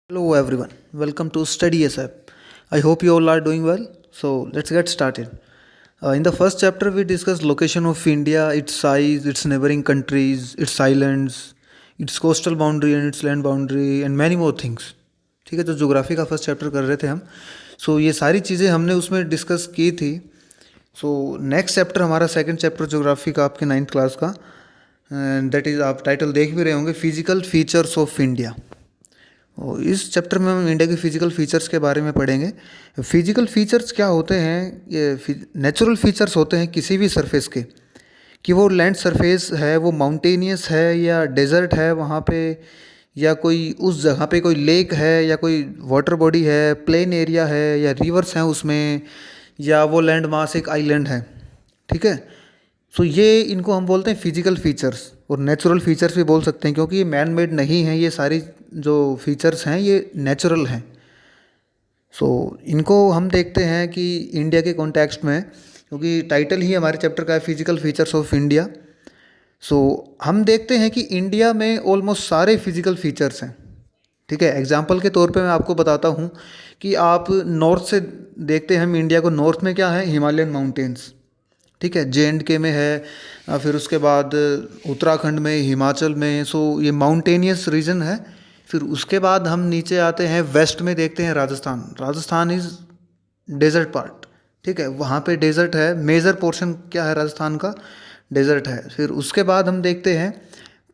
Hello everyone, welcome to Study ASAP. I hope you all are doing well. So let's get started. In the first chapter, we discussed location of India, its size, its neighboring countries, its islands, its coastal boundary and its land boundary and many more things. ठीक है, जो geography का first chapter कर रहे थे हम. ये सारी चीज़ें हमने उसमें डिस्कस की थी. नेक्स्ट चैप्टर हमारा सेकंड चैप्टर ज्योग्राफी का आपके 9th क्लास का, एंड दैट इज़, आप टाइटल देख भी रहे होंगे, फिजिकल फीचर्स ऑफ इंडिया. और इस चैप्टर में हम इंडिया के फिजिकल फीचर्स के बारे में पढ़ेंगे. फिजिकल फीचर्स क्या होते हैं? ये नेचुरल फीचर्स होते हैं किसी भी सरफेस के, कि वो लैंड सरफेस है, वो माउंटेनियस है या डेजर्ट है वहाँ पे, या कोई उस जगह पे कोई लेक है या कोई वाटर बॉडी है, प्लेन एरिया है या रिवर्स हैं उसमें, या वो लैंड मास एक आइलैंड है. ठीक है. ये इनको हम बोलते हैं फिजिकल फीचर्स, और नेचुरल फीचर्स भी बोल सकते हैं, क्योंकि ये मैन मेड नहीं है. ये सारी जो फीचर्स हैं ये नेचुरल हैं. इनको हम देखते हैं कि इंडिया के कॉन्टेक्स्ट में, क्योंकि टाइटल ही हमारे चैप्टर का है फिजिकल फीचर्स ऑफ इंडिया. हम देखते हैं कि इंडिया में ऑलमोस्ट सारे फिजिकल फीचर्स हैं. ठीक है. एग्जाम्पल के तौर पे मैं आपको बताता हूँ कि आप नॉर्थ से देखते हैं हम इंडिया को. नॉर्थ में क्या है? Himalayan mountains. ठीक है. JNK में है, फिर उसके बाद उत्तराखंड में, हिमाचल में. ये माउंटेनियस रीजन है. फिर उसके बाद हम नीचे आते हैं, वेस्ट में देखते हैं Rajasthan. Rajasthan is desert part. ठीक है. वहाँ पे डेजर्ट है. मेजर पोर्शन क्या है राजस्थान का? डेजर्ट है. फिर उसके बाद हम देखते हैं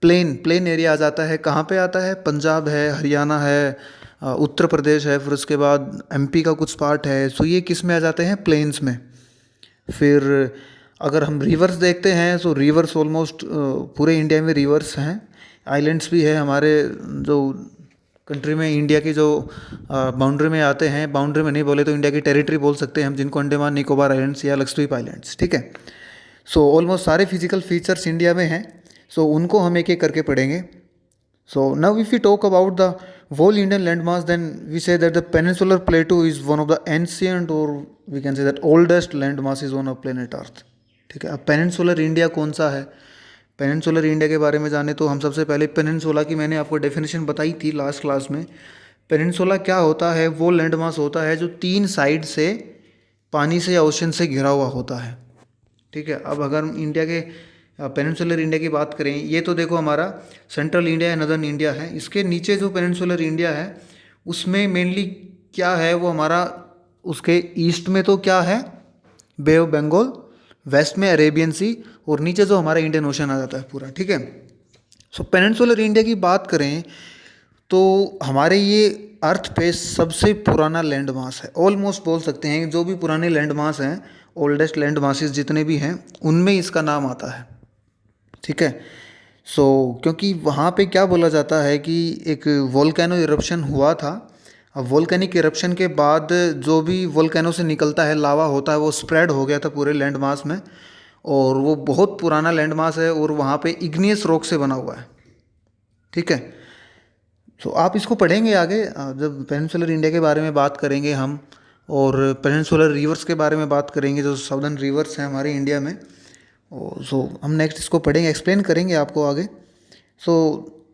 प्लेन एरिया आ जाता है. कहाँ पे आता है? पंजाब है, हरियाणा है, उत्तर प्रदेश है. फिर उसके बाद MP का कुछ पार्ट है. ये किस में आ जाते हैं? प्लेन्स में. फिर अगर हम रिवर्स देखते हैं, रिवर्स ऑलमोस्ट पूरे इंडिया में रिवर्स हैं. आइलैंड्स भी है हमारे जो कंट्री में, इंडिया की जो बाउंड्री में आते हैं. बाउंड्री में नहीं बोले तो इंडिया की टेरिटरी बोल सकते हैं हम, जिनको अंडमान निकोबार आइलैंड्स या लक्षद्वीप आइलैंड्स. ठीक है. ऑलमोस्ट सारे फिजिकल फीचर्स इंडिया में हैं. उनको हम एक एक करके पढ़ेंगे. Now if we talk about the whole Indian landmass, then we say that the peninsular plateau is one of the ancient, or we can say that oldest landmasses on a planet Earth. ठीक है. अब peninsular India कौन सा है? Peninsular India के बारे में जाने तो हम सबसे पहले पेनिनसुला की मैंने आपको डेफिनेशन बताई थी लास्ट क्लास में. पेनिनसुला क्या होता है? वो लैंडमास होता है जो 3 साइड से पानी से या ओशन से घिरा हुआ होता है. ठीक है. अब अगर हम इंडिया के पेनिनसुलर इंडिया की बात करें, ये तो देखो हमारा सेंट्रल इंडिया या नदर्न इंडिया है. इसके नीचे जो पेनिनसुलर इंडिया है उसमें मेनली क्या है? वो हमारा उसके ईस्ट में तो क्या है? बे ऑफ बंगाल, वेस्ट में अरेबियन सी, और नीचे जो हमारा इंडियन ओशन आ जाता है पूरा. ठीक है. पेनिनसुलर इंडिया की बात करें तो हमारे ये अर्थ पे सबसे पुराना लैंड मास है. ऑलमोस्ट बोल सकते हैं जो भी पुराने लैंड मास हैं, ओल्डेस्ट लैंड मासेस जितने भी हैं, उनमें इसका नाम आता है. ठीक है. क्योंकि वहाँ पे क्या बोला जाता है कि एक वोल्केनो इरप्शन हुआ था. अब वोल्केनिक इरप्शन के बाद जो भी वोल्केनो से निकलता है, लावा होता है, वो स्प्रेड हो गया था पूरे लैंड मास में, और वो बहुत पुराना लैंड मास है, और वहाँ पे इग्नियस रॉक से बना हुआ है. ठीक है. आप इसको पढ़ेंगे आगे जब पेनिनसुलर इंडिया के बारे में बात करेंगे हम, और पेनिनसुलर रिवर्स के बारे में बात करेंगे, जो साउदर्न रिवर्स हैं हमारे इंडिया में. हम नेक्स्ट इसको पढ़ेंगे, एक्सप्लेन करेंगे आपको आगे.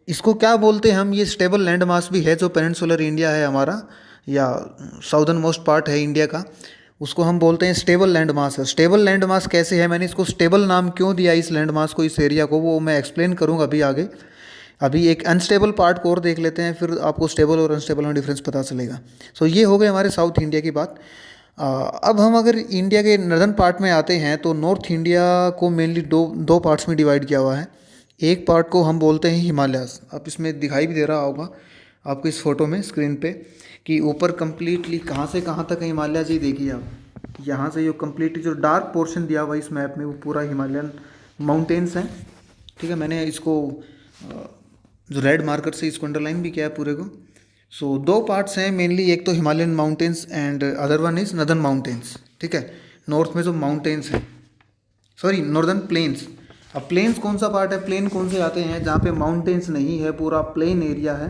इसको क्या बोलते हैं हम? ये स्टेबल लैंड मास भी है जो पेनिनसुलर इंडिया है हमारा, या साउदर्न मोस्ट पार्ट है इंडिया का, उसको हम बोलते हैं स्टेबल लैंड मास है. स्टेबल लैंड मास कैसे है? मैंने इसको स्टेबल नाम क्यों दिया इस लैंड मास को, इस एरिया को, वो मैं एक्सप्लेन करूँगा अभी आगे. अभी एक अनस्टेबल पार्ट को और देख लेते हैं, फिर आपको स्टेबल और अनस्टेबल में डिफरेंस पता चलेगा. ये हो गए हमारे साउथ इंडिया की बात. अब हम अगर इंडिया के नॉर्दर्न पार्ट में आते हैं, तो नॉर्थ इंडिया को मेनली दो पार्ट्स में डिवाइड किया हुआ है. एक पार्ट को हम बोलते हैं हिमालयाज़. आप इसमें दिखाई भी दे रहा होगा आपको इस फोटो में, स्क्रीन पे, कि ऊपर कम्प्लीटली कहाँ से कहाँ तक है हिमालयाज़. ये देखिए आप, यहाँ से जो कम्प्लीटली जो डार्क पोर्शन दिया हुआ इस मैप में, वो पूरा हिमालयन माउंटेन्स हैं. ठीक है. मैंने इसको जो रेड मार्कर से इसको अंडरलाइन भी किया है पूरे को. दो पार्ट्स हैं मेनली, एक तो Himalayan mountains and other one is northern mountains. ठीक है. नॉर्थ में जो माउंटेन्स हैं, सॉरी नॉर्दर्न प्लेन्स. अब प्लेन्स कौन सा पार्ट है? प्लेन कौन से आते हैं? जहाँ पे माउंटेन्स नहीं है, पूरा प्लेन एरिया है.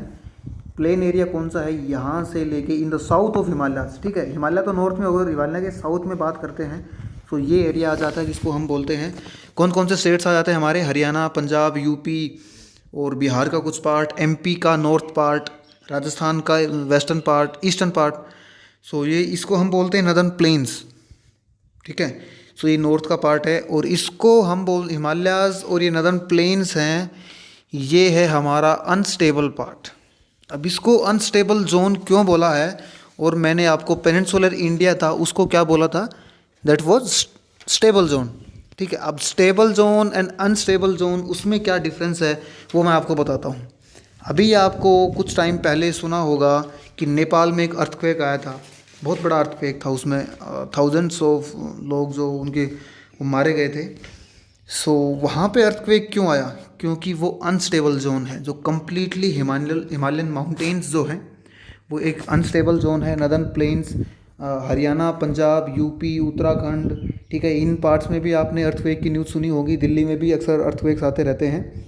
प्लेन एरिया कौन सा है? यहाँ से लेके in the south of Himalayas. ठीक है. हिमालय तो नॉर्थ में होगा, हिमालय के साउथ में बात करते हैं ये एरिया आ जाता है, जिसको हम बोलते हैं, कौन कौन से स्टेट्स आ जाते हैं हमारे? हरियाणा, पंजाब, UP और बिहार का कुछ पार्ट, MP का नॉर्थ पार्ट, राजस्थान का वेस्टर्न पार्ट, ईस्टर्न पार्ट। सो ये इसको हम बोलते हैं नदर्न प्लेन्स, ठीक है। सो ये नॉर्थ का पार्ट है, और इसको हम बोल हिमालयाज़ और ये नदर्न प्लेन्स हैं, ये है हमारा अनस्टेबल पार्ट। अब इसको अनस्टेबल जोन क्यों बोला है, और मैंने आपको पेनिनसुलर इंडिया था उसको क्या बोला था, दैट वाज स्टेबल जोन, ठीक है। अब stable zone and unstable zone उसमें क्या डिफरेंस है वो मैं आपको बताता हूँ। अभी आपको कुछ टाइम पहले सुना होगा कि नेपाल में एक अर्थक्वेक आया था, बहुत बड़ा अर्थक्वेक था, उसमें थाउजेंड्स ऑफ लोग जो उनके वो मारे गए थे। सो वहाँ पे अर्थक्वेक क्यों आया, क्योंकि वो अनस्टेबल जोन है, जो कम्प्लीटली हिमालयन माउंटेन्स जो हैं वो एक अनस्टेबल जोन है। Northern plains, Haryana, Punjab, UP, Uttarakhand, ठीक है, इन पार्ट्स में भी आपने अर्थक्वेक की न्यूज़ सुनी होगी। दिल्ली में भी अक्सर अर्थक्वेक्स आते रहते हैं।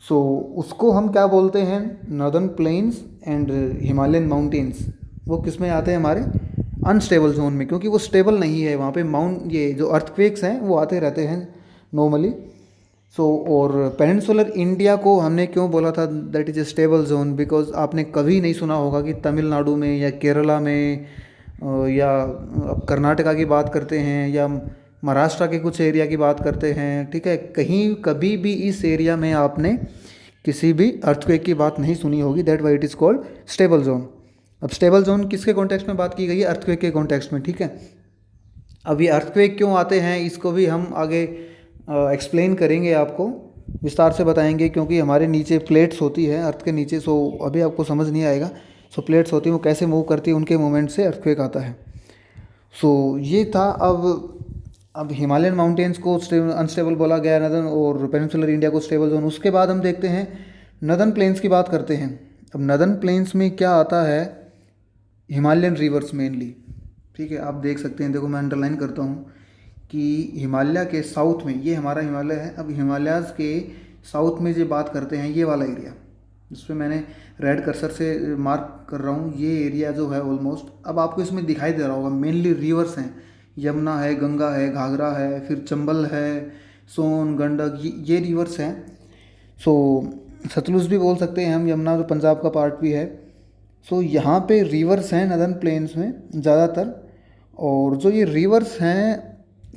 सो उसको हम क्या बोलते हैं, northern plains and Himalayan mountains, वो किस में आते हैं, हमारे अनस्टेबल जोन में, क्योंकि वो स्टेबल नहीं है वहाँ पे। ये जो अर्थक्वेक्स हैं वो आते रहते हैं नॉर्मली। सो और पेनिनसुलर इंडिया को हमने क्यों बोला था that is a stable zone, because आपने कभी नहीं सुना होगा कि तमिलनाडु में या केरला में या अब कर्नाटका की बात करते हैं या महाराष्ट्र के कुछ एरिया की बात करते हैं, ठीक है, कहीं कभी भी इस एरिया में आपने किसी भी अर्थक्वेक की बात नहीं सुनी होगी। That why it is called stable zone. अब स्टेबल जोन किसके कॉन्टेक्स्ट में बात की गई है, अर्थक्वेक के कॉन्टेक्स्ट में, ठीक है। अब ये अर्थक्वेक क्यों आते हैं इसको भी हम आगे एक्सप्लेन करेंगे, आपको विस्तार से बताएंगे, क्योंकि हमारे नीचे प्लेट्स होती है अर्थ के नीचे। सो अभी आपको समझ नहीं आएगा। सो प्लेट्स होती हैं, वो कैसे मूव करती है, उनके मूवमेंट से अर्थक्वेक आता है। सो ये था। अब हिमालयन माउंटेन्स को अनस्टेबल बोला गया नदर्न, और पेनिनसुलर इंडिया को स्टेबल जोन। उसके बाद हम देखते हैं नदर्न प्लेन्स की बात करते हैं। अब नदर्न प्लेन्स में क्या आता है, हिमालयन रिवर्स मेनली, ठीक है। आप देख सकते हैं, देखो मैं अंडरलाइन करता हूँ कि हिमालय के साउथ में, ये हमारा हिमालय है। अब हिमालयाज़ के साउथ में जो बात करते हैं, ये वाला एरिया जिस पे मैंने रेड कर्सर से मार्क कर रहा हूँ, ये एरिया जो है ऑलमोस्ट, अब आपको इसमें दिखाई दे रहा होगा, मेनली रिवर्स हैं। यमुना है, गंगा है, घाघरा है, फिर चंबल है, सोन, गंडक, ये रिवर्स हैं। सो सतलुज भी बोल सकते हैं हम, यमुना जो पंजाब का पार्ट भी है। सो यहाँ पे रिवर्स हैं नदर्न प्लेन्स में ज़्यादातर। और जो ये रिवर्स हैं,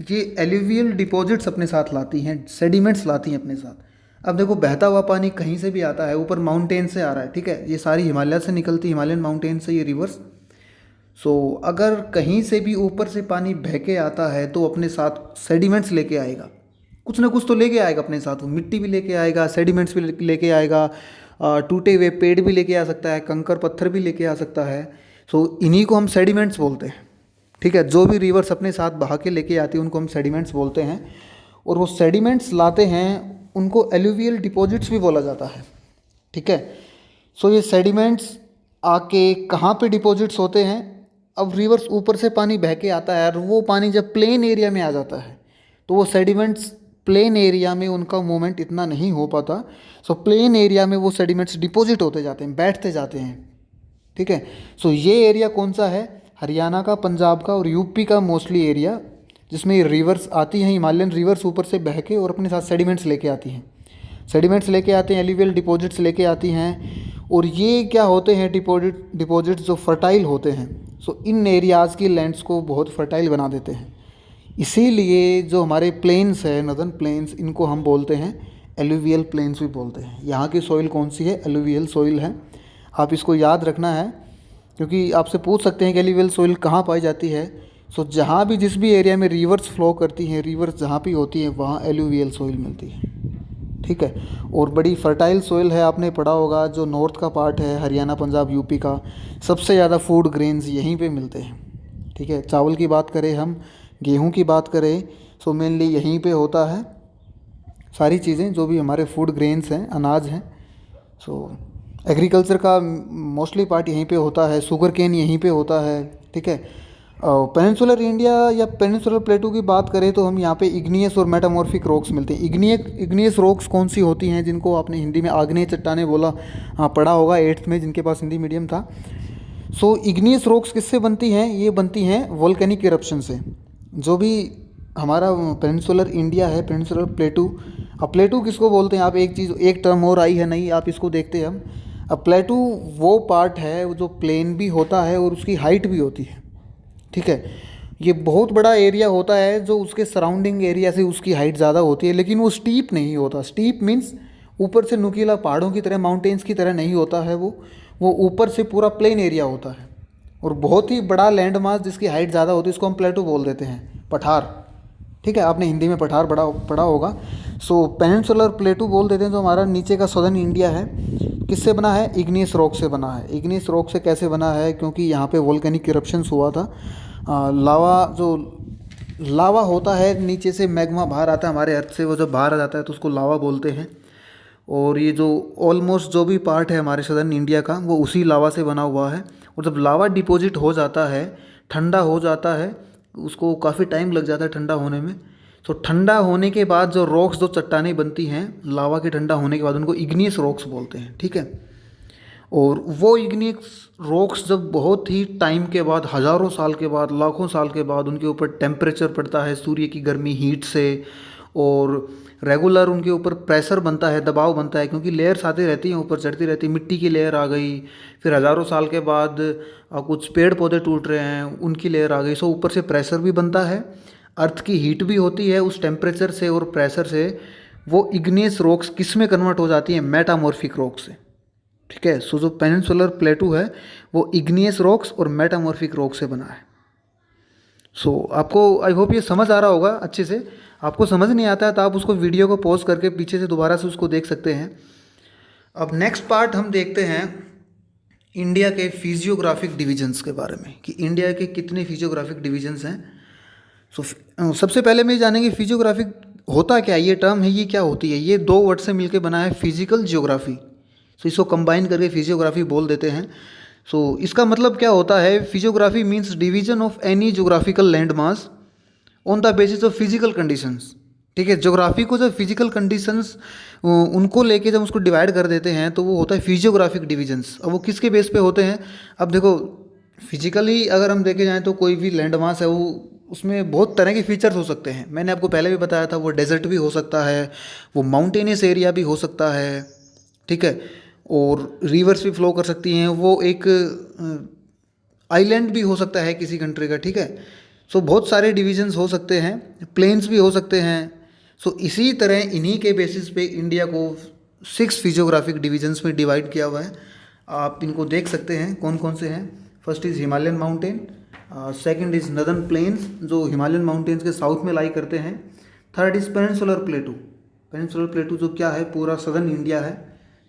ये एलुवियल डिपॉजिट्स अपने साथ लाती हैं, सेडिमेंट्स लाती हैं अपने साथ। अब देखो, बहता हुआ पानी कहीं से भी आता है, ऊपर माउंटेन से आ रहा है, ठीक है, ये सारी हिमालय से निकलती, हिमालयन माउंटेन से ये रिवर्स। सो अगर कहीं से भी ऊपर से पानी बह के आता है तो अपने साथ सेडिमेंट्स लेके आएगा, कुछ ना कुछ तो लेके आएगा अपने साथ। वो मिट्टी भी लेके आएगा, सेडिमेंट्स भी लेके आएगा, टूटे हुए पेड़ भी लेके आ सकता है, कंकर पत्थर भी लेके आ सकता है। सो इन्हीं को हम सेडिमेंट्स बोलते हैं, ठीक है। जो भी रिवर्स अपने साथ बहा के लेके आती है उनको हम सेडिमेंट्स बोलते हैं। और वो सेडिमेंट्स लाते हैं उनको एलुवियल डिपॉजिट्स भी बोला जाता है, ठीक है। सो ये सेडिमेंट्स आके कहाँ पे डिपॉजिट्स होते हैं, अब रिवर्स ऊपर से पानी बह के आता है, और वो पानी जब प्लेन एरिया में आ जाता है तो वो सेडिमेंट्स प्लेन एरिया में उनका मूवमेंट इतना नहीं हो पाता। सो प्लेन एरिया में वो सेडिमेंट्स डिपॉजिट होते जाते हैं, बैठते जाते हैं, ठीक है। सो ये एरिया कौन सा है, हरियाणा का, पंजाब का और यूपी का मोस्टली एरिया, जिसमें रिवर्स आती हैं, हिमालयन रिवर्स ऊपर से बह के और अपने साथ सेडिमेंट्स लेके आती हैं, सेडिमेंट्स लेके आते हैं, एलुवियल डिपॉजिट्स लेके आती हैं। और ये क्या होते हैं, डिपॉजिट्स जो फर्टाइल होते हैं। सो इन एरियाज़ की लैंड्स को बहुत फर्टाइल बना देते हैं। इसीलिए जो हमारे प्लेन्स है, नदर्न प्लेन्स, इनको हम बोलते हैं एलुवियल प्लेन्स भी बोलते हैं। यहाँ की सॉइल कौन सी है, एलुवियल सॉइल है। आप इसको याद रखना है, क्योंकि आपसे पूछ सकते हैं कि एलुवियल सॉइल कहाँ पाई जाती है। सो जहाँ भी, जिस भी एरिया में रिवर्स फ्लो करती हैं, रिवर्स जहाँ भी होती हैं, वहाँ एलुवियल सॉइल मिलती है, ठीक है। और बड़ी फर्टाइल सॉइल है, आपने पढ़ा होगा, जो नॉर्थ का पार्ट है, हरियाणा, पंजाब, यूपी का, सबसे ज़्यादा फूड ग्रेन्स यहीं पे मिलते हैं, ठीक है। चावल की बात करें हम, गेहूं की बात करें, सो मेनली यहीं पे होता है सारी चीज़ें, जो भी हमारे फूड ग्रेन्स हैं, अनाज हैं। सो एग्रीकल्चर का मोस्टली पार्ट यहीं पे होता है, शुगर केन यहीं पे होता है, ठीक है। पेनिनसुलर इंडिया या पेनिनसुलर प्लेटू की बात करें तो हम यहाँ पे इग्नियस और मेटामॉर्फिक रॉक्स मिलते हैं। इग्नियस रॉक्स कौन सी होती हैं, जिनको आपने हिंदी में आग्नेय चट्टानें बोला, हाँ पढ़ा होगा 8th में, जिनके पास हिंदी मीडियम था। सो इग्नियस रॉक्स किससे बनती हैं, ये बनती हैं वोल्केनिक इरप्शन से। जो भी हमारा पेनिनसुलर इंडिया है, पेनिनसुलर प्लेटू, अब प्लेटू किसको बोलते हैं आप, एक चीज़, एक टर्म और आई है नई, आप इसको देखते हैं हम। अब प्लेटू वो पार्ट है जो प्लेन भी होता है और उसकी हाइट भी होती है, ठीक है। ये बहुत बड़ा एरिया होता है जो उसके सराउंडिंग एरिया से उसकी हाइट ज़्यादा होती है, लेकिन वो स्टीप नहीं होता। स्टीप मीन्स ऊपर से नुकीला पहाड़ों की तरह, माउंटेन्स की तरह नहीं होता है वो ऊपर से पूरा प्लेन एरिया होता है। और बहुत ही बड़ा लैंड मास जिसकी हाइट ज़्यादा होती है उसको हम प्लेटू बोल देते हैं, पठार, ठीक है। आपने हिंदी में पठार पढ़ा होगा। सो पेनिनसुलर प्लेटू बोल देते हैं जो हमारा नीचे का सदर्न इंडिया है। किससे बना है? इग्नियस रॉक से बना है। इग्नियस रॉक से कैसे बना है? क्योंकि यहाँ पे वोल्केनिक इरप्शंस हुआ था। लावा होता है, नीचे से मैग्मा बाहर आता है हमारे अर्थ से, वो जब बाहर आ जाता है तो उसको लावा बोलते हैं। और ये जो ऑलमोस्ट जो भी पार्ट है हमारे सदर्न इंडिया का वो उसी लावा से बना हुआ है। और जब लावा डिपॉजिट हो जाता है, ठंडा हो जाता है, उसको काफ़ी टाइम लग जाता है ठंडा होने में। तो ठंडा होने के बाद जो रॉक्स, जो चट्टानें बनती हैं लावा के ठंडा होने के बाद, उनको इग्नियस रॉक्स बोलते हैं, ठीक है। और वो इग्नियस रॉक्स जब बहुत ही टाइम के बाद, हज़ारों साल के बाद, लाखों साल के बाद उनके ऊपर टेम्परेचर पड़ता है सूर्य की गर्मी, हीट से, और रेगुलर उनके ऊपर प्रेशर बनता है, दबाव बनता है, क्योंकि लेयर्स आती रहती हैं, ऊपर चढ़ती रहती है। मिट्टी की लेयर आ गई, फिर हज़ारों साल के बाद कुछ पेड़ पौधे टूट रहे हैं, उनकी लेयर आ गई। सो ऊपर से प्रेशर भी बनता है, अर्थ की हीट भी होती है, उस टेम्परेचर से और प्रेशर से वो इग्नियस रॉक्स किस में कन्वर्ट हो जाती हैं? मेटामॉर्फिक रॉक से, ठीक है। सो जो पेनिनसुलर प्लेटू है वो इग्नियस रॉक्स और मेटामॉर्फिक रॉक से बना है। सो आपको, आई होप ये समझ आ रहा होगा अच्छे से। आपको समझ नहीं आता है तो आप उसको वीडियो को पॉज करके पीछे से दोबारा से उसको देख सकते हैं। अब नेक्स्ट पार्ट हम देखते हैं इंडिया के फिजियोग्राफिक डिवीजन्स के बारे में, कि इंडिया के कितने फिजियोग्राफिक डिवीजन्स हैं। सो सबसे पहले मैं जानेंगे फिजियोग्राफिक होता क्या है, ये टर्म है, ये क्या होती है। ये दो वर्ड से मिलकर बना है, फिजिकल जियोग्राफी। सो इसको कंबाइन करके फिजियोग्राफी बोल देते हैं। सो इसका मतलब क्या होता है? Physiography means division of any geographical land mass on the basis of physical conditions, ठीक है। ज्योग्राफी को जब फिजिकल कंडीशंस उनको लेके जब उसको डिवाइड कर देते हैं तो वो होता है फिजियोग्राफिक डिवीजन्स। अब वो किसके बेस पे होते हैं? अब देखो, फिजिकली अगर हम देखे जाएँ तो कोई भी लैंड मास है वो, उसमें बहुत तरह के फीचर्स हो सकते हैं। मैंने आपको पहले भी बताया था, वो डेजर्ट भी हो सकता है, वो माउंटेनियस एरिया भी हो सकता है, ठीक है। और रिवर्स भी फ्लो कर सकती हैं, वो एक आइलैंड भी हो सकता है किसी कंट्री का, ठीक है। सो बहुत सारे डिवीजन्स हो सकते हैं, प्लेन्स भी हो सकते हैं। सो इसी तरह इन्हीं के बेसिस पे इंडिया को 6 फिजियोग्राफिक डिवीजन्स में डिवाइड किया हुआ है। आप इनको देख सकते हैं कौन कौन से हैं। First is Himalayan mountain, second is northern plains जो हिमालयन माउंटेन्स के साउथ में लाई करते हैं। Third is peninsular plateau. Peninsular plateau जो क्या है, पूरा सदर्न इंडिया है,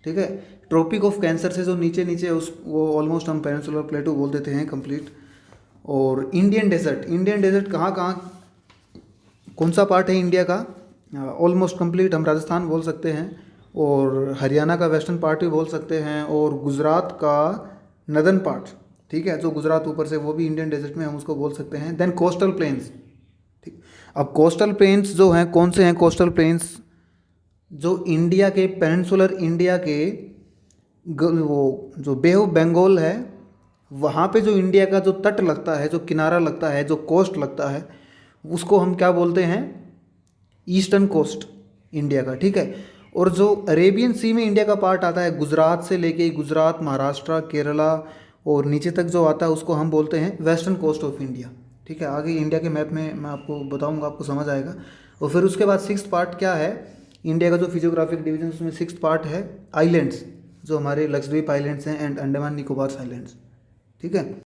ठीक है। ट्रॉपिक ऑफ कैंसर से जो नीचे नीचे है उस, वो ऑलमोस्ट हम पेनिनसुलर प्लेटू बोल देते हैं कंप्लीट। और इंडियन डेजर्ट, इंडियन डेजर्ट कहाँ कहाँ, कौन सा पार्ट है इंडिया का? ऑलमोस्ट कंप्लीट हम राजस्थान बोल सकते हैं, और हरियाणा का वेस्टर्न पार्ट भी बोल सकते हैं, और गुजरात का नदर्न पार्ट, ठीक है, जो गुजरात ऊपर से, वो भी इंडियन डेजर्ट में हम उसको बोल सकते हैं। देन कोस्टल प्लेन्स, ठीक। अब कोस्टल प्लेन्स जो हैं, कौन से हैं कोस्टल प्लेन्स? जो इंडिया के, पेनिनसुलर इंडिया के वो जो बे ऑफ बंगाल है, वहाँ पे जो इंडिया का जो तट लगता है, जो किनारा लगता है, जो कोस्ट लगता है, उसको हम क्या बोलते हैं? ईस्टर्न कोस्ट इंडिया का, ठीक है। और जो अरेबियन सी में इंडिया का पार्ट आता है, गुजरात से लेके, गुजरात, महाराष्ट्र, केरला और नीचे तक जो आता है, उसको हम बोलते हैं वेस्टर्न कोस्ट ऑफ इंडिया, ठीक है। आगे इंडिया के मैप में मैं आपको बताऊंगा, आपको समझ आएगा। और फिर उसके बाद 6th पार्ट क्या है इंडिया का जो फिजियोग्राफिक डिवीजन, उसमें 6th पार्ट है आइलैंड्स, जो हमारे लक्षद्वीप आइलैंड्स हैं एंड अंडमान निकोबार आइलैंड्स, ठीक है।